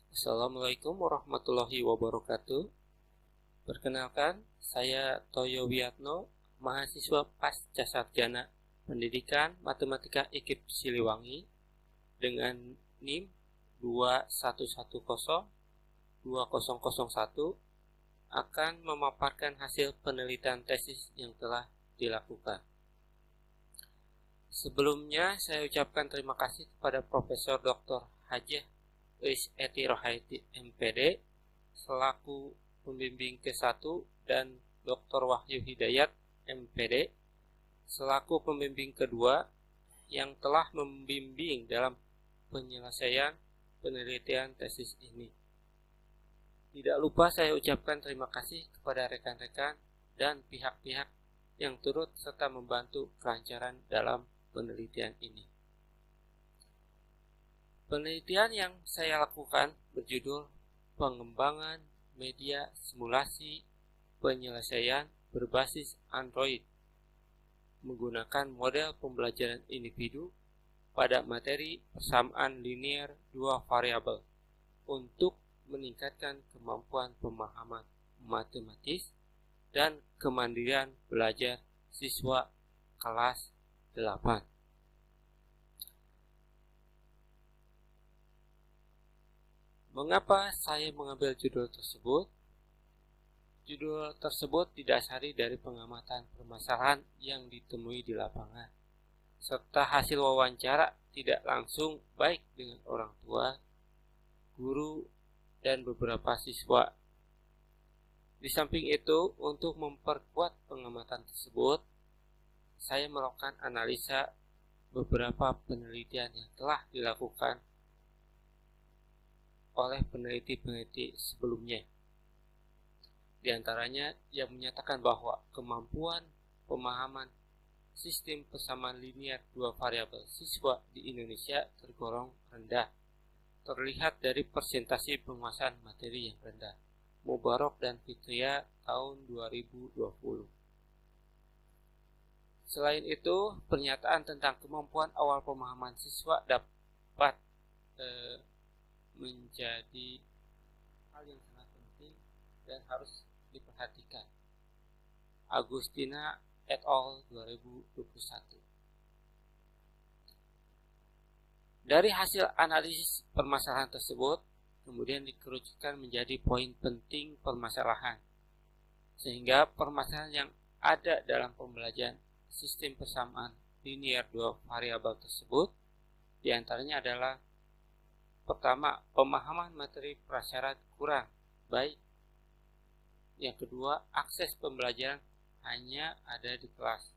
Assalamualaikum warahmatullahi wabarakatuh. Perkenalkan, saya Toyo Wiyatno, mahasiswa pasca sarjana Pendidikan Matematika IKIP Siliwangi dengan NIM 21102001 akan memaparkan hasil penelitian tesis yang telah dilakukan. Sebelumnya, saya ucapkan terima kasih kepada Profesor Dr. Hajah Eti Rohaiti MPD selaku pembimbing ke-1 dan Dr. Wahyu Hidayat MPD selaku pembimbing kedua yang telah membimbing dalam penyelesaian penelitian tesis ini. Tidak lupa saya ucapkan terima kasih kepada rekan-rekan dan pihak-pihak yang turut serta membantu kelancaran dalam penelitian ini. Penelitian yang saya lakukan berjudul Pengembangan Media Simulasi Penyelesaian Berbasis Android menggunakan model pembelajaran individu pada materi persamaan linear dua variabel untuk meningkatkan kemampuan pemahaman matematis dan kemandirian belajar siswa kelas 8. Mengapa saya mengambil judul tersebut? Judul tersebut didasari dari pengamatan permasalahan yang ditemui di lapangan, serta hasil wawancara tidak langsung baik dengan orang tua, guru, dan beberapa siswa. Di samping itu, untuk memperkuat pengamatan tersebut, saya melakukan analisa beberapa penelitian yang telah dilakukan oleh peneliti-peneliti sebelumnya. Di antaranya yang menyatakan bahwa kemampuan pemahaman sistem persamaan linear dua variabel siswa di Indonesia tergolong rendah, terlihat dari persentase penguasaan materi yang rendah. Mubarok dan Fitria tahun 2020. Selain itu, pernyataan tentang kemampuan awal pemahaman siswa dapat menjadi hal yang sangat penting dan harus diperhatikan. Agustina et al. 2021. Dari hasil analisis permasalahan tersebut, kemudian dikerucutkan menjadi poin penting permasalahan, sehingga permasalahan yang ada dalam pembelajaran sistem persamaan linear dua variabel tersebut diantaranya adalah: pertama, pemahaman materi prasyarat kurang baik. Yang kedua, akses pembelajaran hanya ada di kelas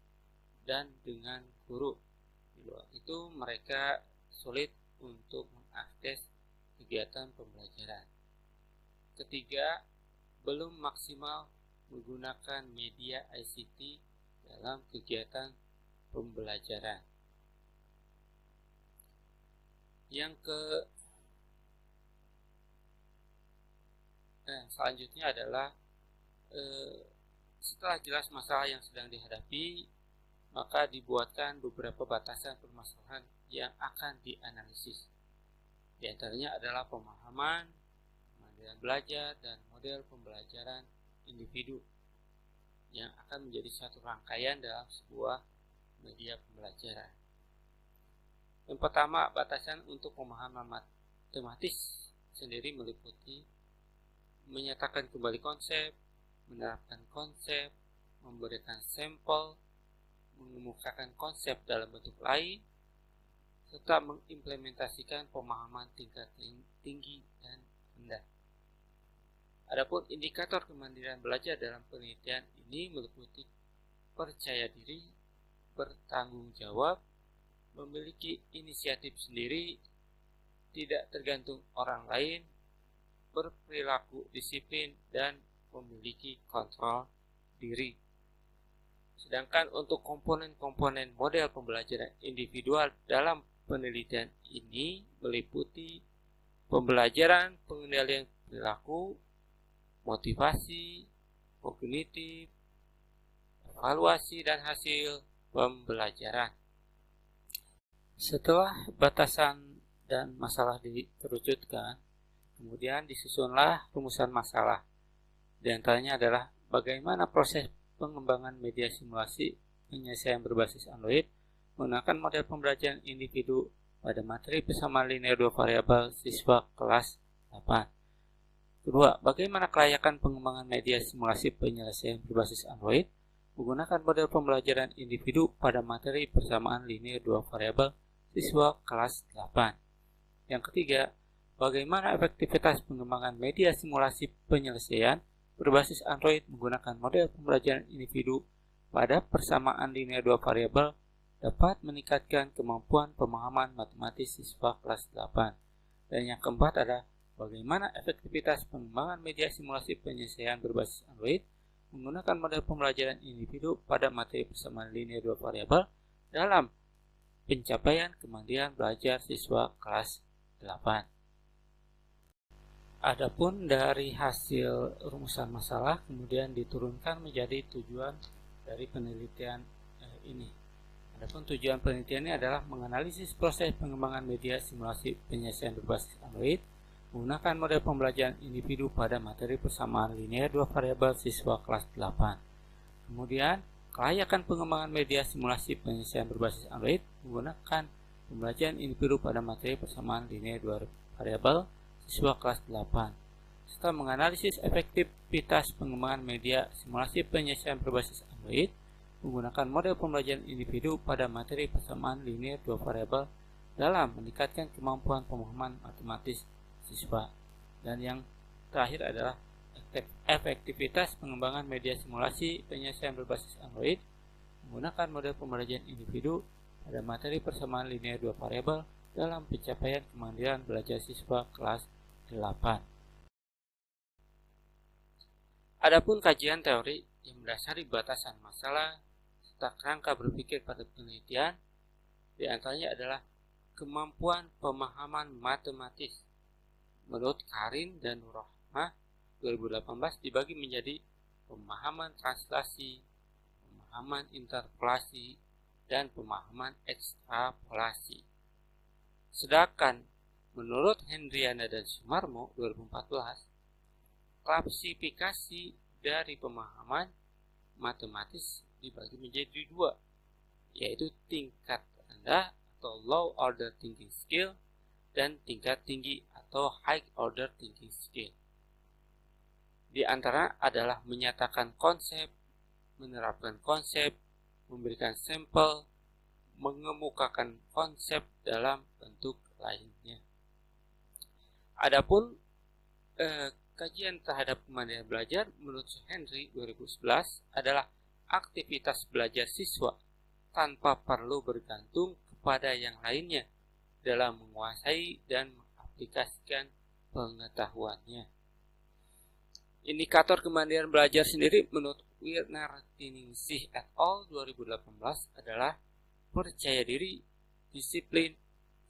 dan dengan guru. Di luar itu mereka sulit untuk mengakses kegiatan pembelajaran. Ketiga, belum maksimal menggunakan media ICT dalam kegiatan pembelajaran. Selanjutnya adalah setelah jelas masalah yang sedang dihadapi, maka dibuatkan beberapa batasan permasalahan yang akan dianalisis. Di antaranya adalah pemahaman, kemandirian belajar, dan model pembelajaran individu yang akan menjadi satu rangkaian dalam sebuah media pembelajaran. Yang pertama, batasan untuk pemahaman matematis sendiri meliputi menyatakan kembali konsep, menerapkan konsep, memberikan sampel, mengemukakan konsep dalam bentuk lain, serta mengimplementasikan pemahaman tingkat tinggi dan rendah. Adapun indikator kemandirian belajar dalam penelitian ini meliputi percaya diri, bertanggung jawab, memiliki inisiatif sendiri, tidak tergantung orang lain, berperilaku disiplin, dan memiliki kontrol diri. Sedangkan untuk komponen-komponen model pembelajaran individual dalam penelitian ini meliputi pembelajaran, pengendalian perilaku, motivasi, kognitif, evaluasi, dan hasil pembelajaran. Setelah batasan dan masalah dikerucutkan, Kemudian disusunlah rumusan masalah. Di antaranya adalah bagaimana proses pengembangan media simulasi penyelesaian berbasis Android menggunakan model pembelajaran individu pada materi persamaan linear 2 variabel siswa kelas 8. Kedua, bagaimana kelayakan pengembangan media simulasi penyelesaian berbasis Android menggunakan model pembelajaran individu pada materi persamaan linear 2 variabel siswa kelas 8. Yang ketiga, bagaimana efektivitas pengembangan media simulasi penyelesaian berbasis Android menggunakan model pembelajaran individu pada persamaan linear 2 variabel dapat meningkatkan kemampuan pemahaman matematis siswa kelas 8. Dan yang keempat adalah bagaimana efektivitas pengembangan media simulasi penyelesaian berbasis Android menggunakan model pembelajaran individu pada materi persamaan linear 2 variabel dalam pencapaian kemandirian belajar siswa kelas 8. Adapun dari hasil rumusan masalah kemudian diturunkan menjadi tujuan dari penelitian ini. Adapun tujuan penelitian ini adalah menganalisis proses pengembangan media simulasi penyelesaian berbasis Android menggunakan model pembelajaran individu pada materi persamaan linear 2 variabel siswa kelas 8. Kemudian, kelayakan pengembangan media simulasi penyelesaian berbasis Android menggunakan pembelajaran individu pada materi persamaan linear 2 variabel siswa kelas 8. Serta menganalisis efektivitas pengembangan media simulasi penyelesaian berbasis Android menggunakan model pembelajaran individu pada materi persamaan linear 2 variabel dalam meningkatkan kemampuan pemahaman matematis siswa. Dan yang terakhir adalah efektivitas pengembangan media simulasi penyelesaian berbasis Android menggunakan model pembelajaran individu pada materi persamaan linear 2 variabel dalam pencapaian kemandirian belajar siswa kelas 8. Adapun kajian teori yang mendasari batasan masalah serta kerangka berpikir pada penelitian diantaranya adalah kemampuan pemahaman matematis. Menurut Karin dan Nur Rahmah 2018 dibagi menjadi pemahaman translasi, pemahaman interpolasi, dan pemahaman ekstrapolasi. Sedangkan menurut Hendriana dan Sumarmo 2014, klasifikasi dari pemahaman matematis dibagi menjadi dua, yaitu tingkat rendah atau low order thinking skill dan tingkat tinggi atau high order thinking skill. Di antara adalah menyatakan konsep, menerapkan konsep, memberikan sampel, mengemukakan konsep dalam bentuk lainnya. Adapun kajian terhadap kemandirian belajar menurut Henry 2011 adalah aktivitas belajar siswa tanpa perlu bergantung kepada yang lainnya dalam menguasai dan mengaplikasikan pengetahuannya. Indikator kemandirian belajar sendiri menurut Werner Tiningsih et al. 2018 adalah percaya diri, disiplin,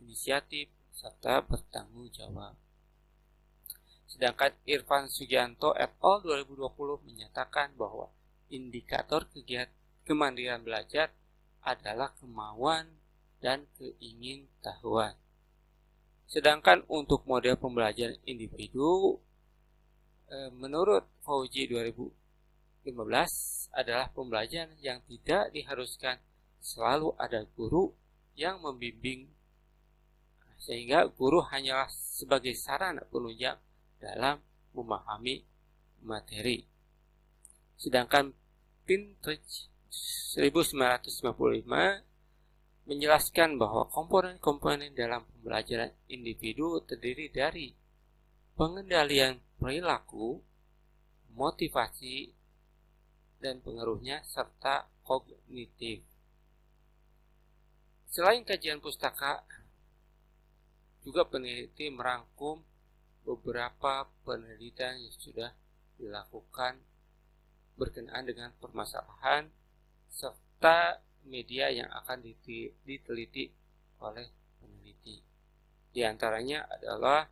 inisiatif, serta bertanggung jawab. Sedangkan Irfan Sugianto et al. 2020 menyatakan bahwa indikator kemandirian belajar adalah kemauan dan keingintahuan. Sedangkan untuk model pembelajaran individu, menurut Fauji 2015 adalah pembelajaran yang tidak diharuskan selalu ada guru yang membimbing, sehingga guru hanyalah sebagai sarana penunjang dalam memahami materi. Sedangkan Pinterest 1995 menjelaskan bahwa komponen-komponen dalam pembelajaran individu terdiri dari pengendalian perilaku, motivasi, dan pengaruhnya, serta kognitif. Selain kajian pustaka, juga peneliti merangkum beberapa penelitian yang sudah dilakukan berkenaan dengan permasalahan serta media yang akan diteliti oleh peneliti. Di antaranya adalah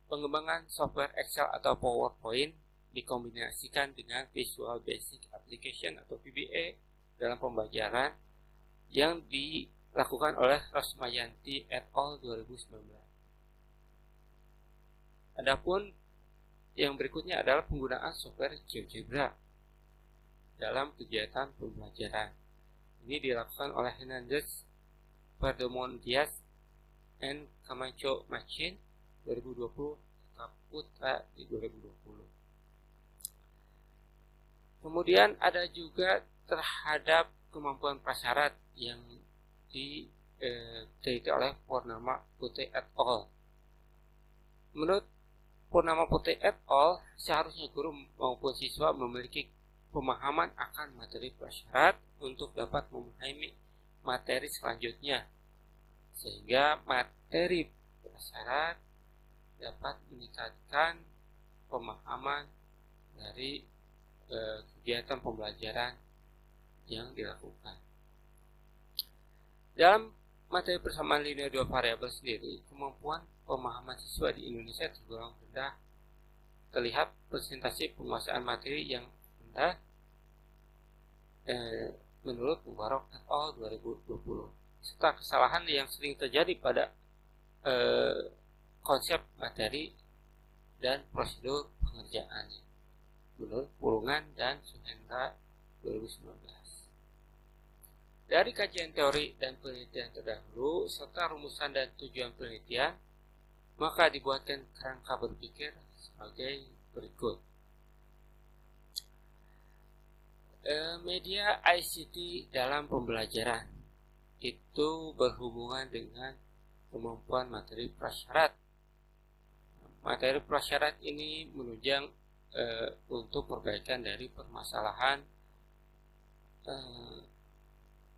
pengembangan software Excel atau PowerPoint dikombinasikan dengan Visual Basic Application atau VBA dalam pembelajaran yang dilakukan oleh Rosmayanti et al. 2019. Adapun yang berikutnya adalah penggunaan software GeoGebra dalam kegiatan pembelajaran. Ini dilakukan oleh Hernandez, Perdomo Diaz, and Camacho Machin 2020, Putra di 2020. Kemudian ada juga terhadap kemampuan prasyarat yang diteliti oleh Purnama Putri et al. Menurut Purnama Putri et al, seharusnya guru maupun siswa memiliki pemahaman akan materi prasyarat untuk dapat memahami materi selanjutnya, sehingga materi prasyarat dapat meningkatkan pemahaman dari kegiatan pembelajaran yang dilakukan. Dalam materi persamaan linear dua variabel sendiri, kemampuan pemahaman siswa di Indonesia tergolong rendah. Terlihat presentasi penguasaan materi yang rendah menurut Mubarak et al. 2020, serta kesalahan yang sering terjadi pada konsep materi dan prosedur pengerjaannya menurut Pulungan dan Suhendra 2019. Dari kajian teori dan penelitian terdahulu serta rumusan dan tujuan penelitian, maka dibuatkan kerangka berpikir sebagai berikut. Media ICT dalam pembelajaran itu berhubungan dengan kemampuan materi prasyarat. Materi prasyarat ini menunjang untuk perbaikan dari permasalahan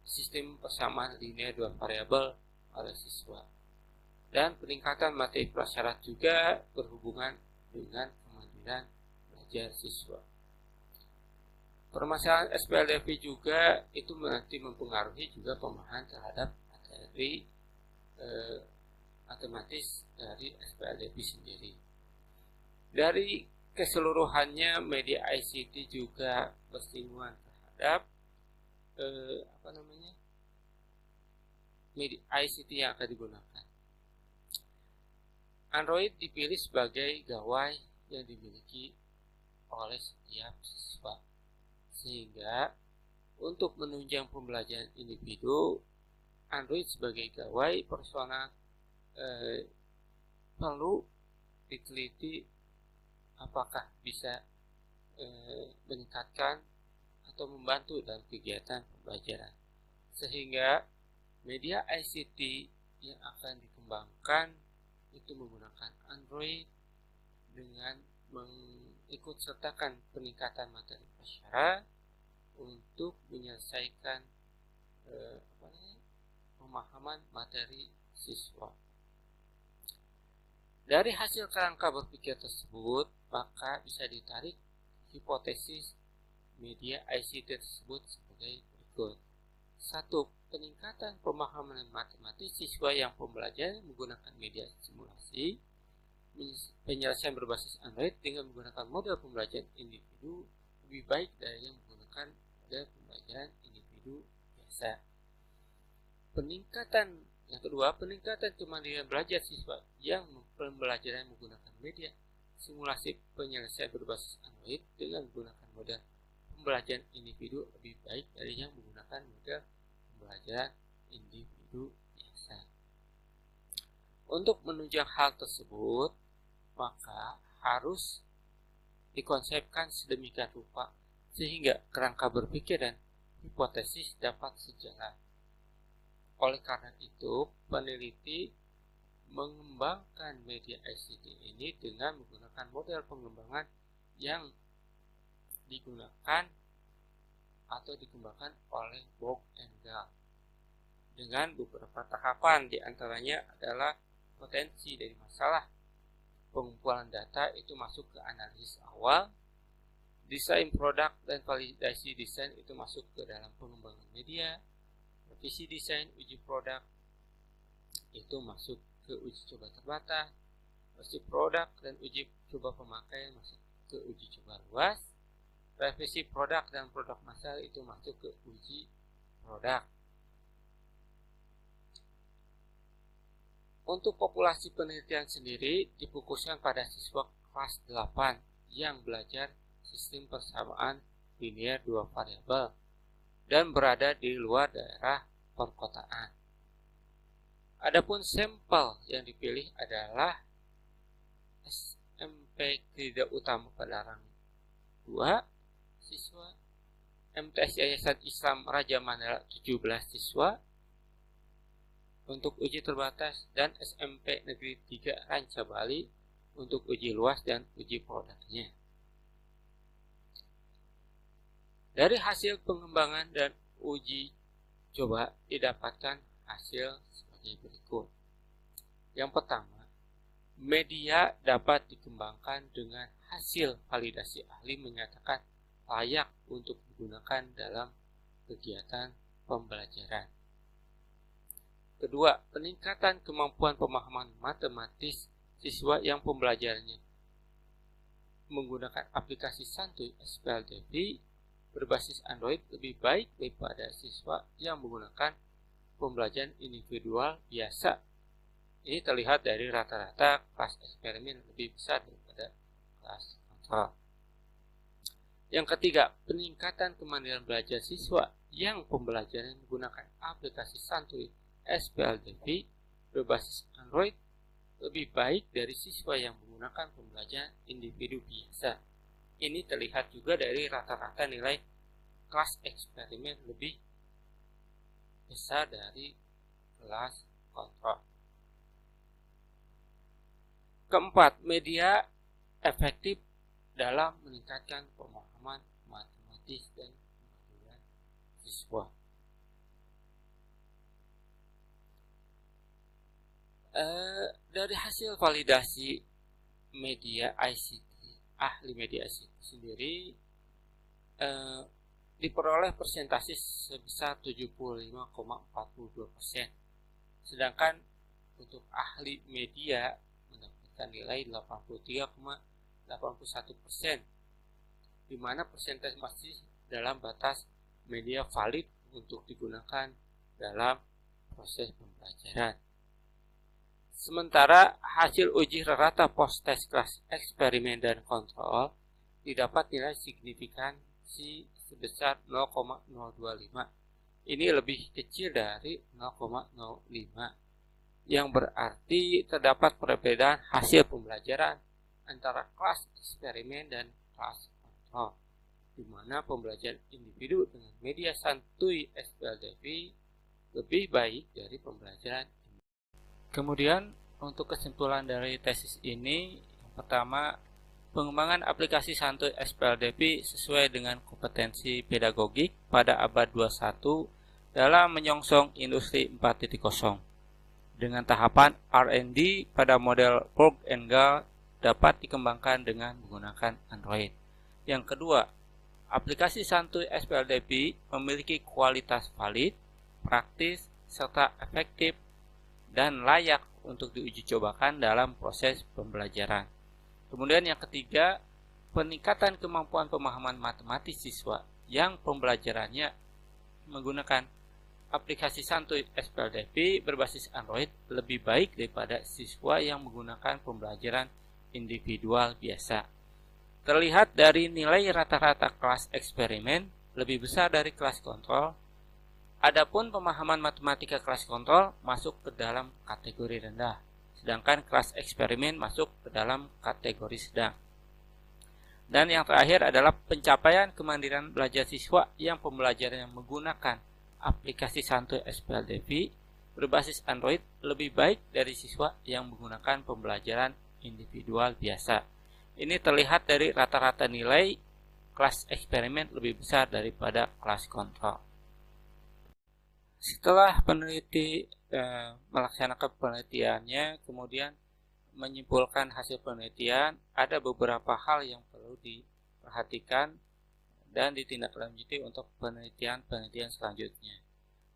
sistem persamaan linear dua variabel oleh siswa, dan peningkatan materi prasyarat juga berhubungan dengan kemandirian belajar siswa. Permasalahan SPLDP juga itu nanti mempengaruhi juga pemahaman terhadap materi matematis dari SPLDP sendiri. Dari keseluruhannya, media ICT juga bersinggungan terhadap media ICT yang akan digunakan. Android dipilih sebagai gawai yang dimiliki oleh setiap siswa, sehingga untuk menunjang pembelajaran individu, Android sebagai gawai personal perlu diteliti apakah bisa meningkatkan atau membantu dalam kegiatan pembelajaran, sehingga media ICT yang akan dikembangkan itu menggunakan Android dengan mengikut sertakan peningkatan materi prasyarat untuk menyelesaikan pemahaman materi siswa. Dari hasil kerangka berpikir tersebut, maka bisa ditarik hipotesis media ICT tersebut sebagai berikut. 1. Peningkatan pemahaman matematis siswa yang pembelajaran menggunakan media simulasi. Penyelesaian berbasis Android dengan menggunakan model pembelajaran individu lebih baik dari yang menggunakan model pembelajaran individu biasa. Yang kedua, peningkatan kemandirian belajar siswa yang pembelajaran menggunakan media simulasi penyelesaian berbasis Android dengan menggunakan model pembelajaran individu lebih baik dari yang menggunakan model pembelajaran individu biasa. Untuk menunjang hal tersebut, maka harus dikonsepkan sedemikian rupa sehingga kerangka berpikir dan hipotesis dapat sejalan. Oleh karena itu, peneliti mengembangkan media ICT ini dengan menggunakan model pengembangan yang digunakan atau dikembangkan oleh Bock and Gall dengan beberapa tahapan, diantaranya adalah potensi dari masalah, pengumpulan data itu masuk ke analisis awal, desain produk dan validasi desain itu masuk ke dalam pengembangan media, revisi desain, uji produk itu masuk ke uji coba terbatas, revisi produk dan uji coba pemakaian masuk ke uji coba luas, revisi produk dan produk massal itu masuk ke uji produk. Untuk populasi penelitian sendiri difokuskan pada siswa kelas 8 yang belajar sistem persamaan linear dua variabel dan berada di luar daerah perkotaan. Adapun sampel yang dipilih adalah SMP Krida Utama Padalarang 2 siswa, MTS Yayasan Islam Raja Mandala 17 siswa untuk uji terbatas, dan SMP Negeri 3 Ranca Bali untuk uji luas dan uji produknya. Dari hasil pengembangan dan uji coba didapatkan hasil sebagai berikut. Yang pertama, media dapat dikembangkan dengan hasil validasi ahli menyatakan layak untuk digunakan dalam kegiatan pembelajaran. Kedua, peningkatan kemampuan pemahaman matematis siswa yang pembelajarannya menggunakan aplikasi santuy SPLDV berbasis Android lebih baik daripada siswa yang menggunakan pembelajaran individual biasa. Ini terlihat dari rata-rata kelas eksperimen lebih besar daripada kelas kontrol. Yang ketiga, peningkatan kemandirian belajar siswa yang pembelajaran menggunakan aplikasi santuy SPLDV berbasis Android lebih baik dari siswa yang menggunakan pembelajaran individu biasa. Ini terlihat juga dari rata-rata nilai kelas eksperimen lebih besar dari kelas kontrol. Keempat, media efektif dalam meningkatkan pemahaman matematis dan kemandirian siswa. Dari hasil validasi media ICT, ahli media ICT sendiri diperoleh persentase sebesar 75,42%. Sedangkan untuk ahli media mendapatkan nilai 83,81%, di mana persentase masih dalam batas media valid untuk digunakan dalam proses pembelajaran. Sementara hasil uji rata post-test kelas eksperimen dan kontrol didapat nilai signifikansi sebesar 0,025. Ini lebih kecil dari 0,05, yang berarti terdapat perbedaan hasil pembelajaran antara kelas eksperimen dan kelas kontrol, di mana pembelajaran individu dengan media santuy SPLDV lebih baik dari pembelajaran. Kemudian untuk kesimpulan dari tesis ini, yang pertama, pengembangan aplikasi santuy SPLDV sesuai dengan kompetensi pedagogik pada abad 21 dalam menyongsong industri 4.0. Dengan tahapan R&D pada model Plug and Go dapat dikembangkan dengan menggunakan Android. Yang kedua, aplikasi santuy SPLDV memiliki kualitas valid, praktis, serta efektif dan layak untuk diuji cobakan dalam proses pembelajaran. Kemudian yang ketiga, peningkatan kemampuan pemahaman matematis siswa yang pembelajarannya menggunakan aplikasi santuy SPLDV berbasis Android lebih baik daripada siswa yang menggunakan pembelajaran individual biasa. Terlihat dari nilai rata-rata kelas eksperimen lebih besar dari kelas kontrol. Adapun pemahaman matematika kelas kontrol masuk ke dalam kategori rendah, sedangkan kelas eksperimen masuk ke dalam kategori sedang. Dan yang terakhir adalah pencapaian kemandirian belajar siswa yang pembelajarannya menggunakan aplikasi santuy SPLDV berbasis Android lebih baik dari siswa yang menggunakan pembelajaran individual biasa. Ini terlihat dari rata-rata nilai kelas eksperimen lebih besar daripada kelas kontrol. Setelah peneliti melaksanakan penelitiannya, kemudian menyimpulkan hasil penelitian, ada beberapa hal yang perlu diperhatikan dan ditindaklanjuti untuk penelitian selanjutnya.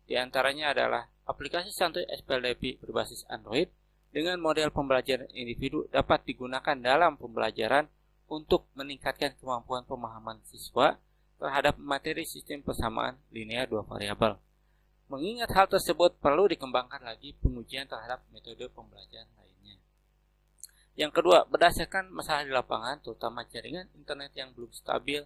Di antaranya adalah aplikasi santuy SPLDV berbasis Android dengan model pembelajaran individu dapat digunakan dalam pembelajaran untuk meningkatkan kemampuan pemahaman siswa terhadap materi sistem persamaan linear dua variabel. Mengingat hal tersebut, perlu dikembangkan lagi pengujian terhadap metode pembelajaran lainnya. Yang kedua, berdasarkan masalah di lapangan, terutama jaringan internet yang belum stabil,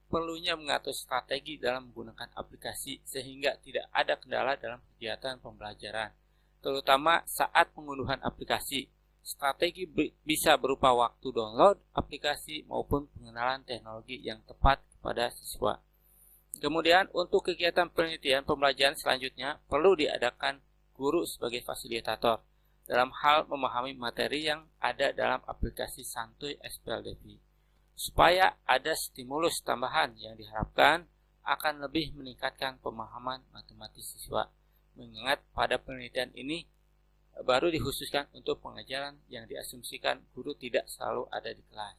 perlunya mengatur strategi dalam menggunakan aplikasi sehingga tidak ada kendala dalam kegiatan pembelajaran, terutama saat pengunduhan aplikasi. Strategi bisa berupa waktu download aplikasi maupun pengenalan teknologi yang tepat kepada siswa. Kemudian untuk kegiatan penelitian pembelajaran selanjutnya perlu diadakan guru sebagai fasilitator dalam hal memahami materi yang ada dalam aplikasi Santuy SPLDP, supaya ada stimulus tambahan yang diharapkan akan lebih meningkatkan pemahaman matematis siswa. Mengingat pada penelitian ini baru dikhususkan untuk pengajaran yang diasumsikan guru tidak selalu ada di kelas.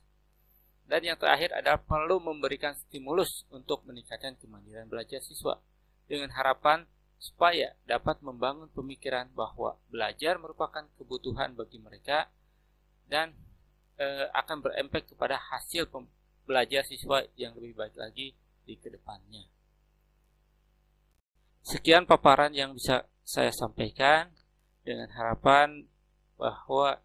Dan yang terakhir adalah perlu memberikan stimulus untuk meningkatkan kemandirian belajar siswa dengan harapan supaya dapat membangun pemikiran bahwa belajar merupakan kebutuhan bagi mereka dan akan berefek kepada hasil belajar siswa yang lebih baik lagi di kedepannya. Sekian paparan yang bisa saya sampaikan dengan harapan bahwa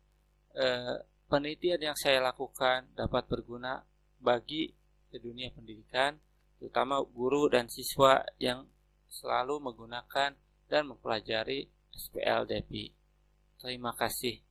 penelitian yang saya lakukan dapat berguna bagi dunia pendidikan, terutama guru dan siswa yang selalu menggunakan dan mempelajari SPLDP. Terima kasih.